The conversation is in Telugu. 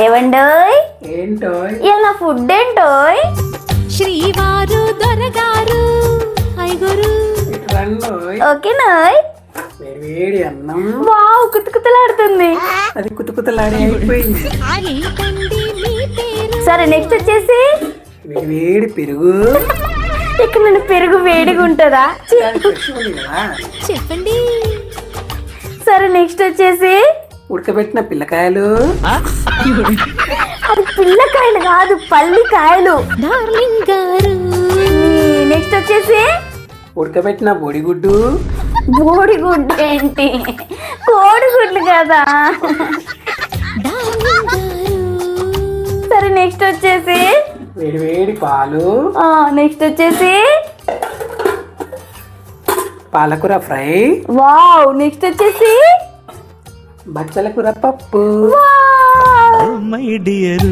ఏవండోయ్ ఏంటోయ్ ఇలా ఫుడ్ ఏంటోయ్? శ్రీవారు దొరగారు ఐగురు రండోయ్ ఓకేనాయ్. వేడి అన్నం వావ్ కుతుకుతలాడుతుంది. అది కుతకుతలాడి అయిపోయింది. ఏంటండి మీ పేరు? సరే నెక్స్ట్ వచ్చేసి వేడి పెరుగు ఇక్కడ నుండి పెరుగు వేడిగా ఉంటుందా? అది ఫ్రెష్ ఉంది కదా. చెప్పండి. సరే నెక్స్ట్ వచ్చేసి ఉడకబెట్టిన పిల్లకాయలు అది పిల్లకాయలు కాదు పల్లికాయలు. డార్లింగ్ గారు నెక్స్ట్ వచ్చేసి ఉడకబెట్టిన బొడిగుడ్డు బోడిగుడ్డు ఏంటి? కోడిగుడ్లు కదా. డార్లింగ్ గారు సరే నెక్స్ట్ వచ్చేసి వేడి పాలు నెక్స్ట్ వచ్చేసి పాలకూర ఫ్రై వావ్. నెక్స్ట్ వచ్చేసి బచ్చల కూర పప్పు. వావ్. My dear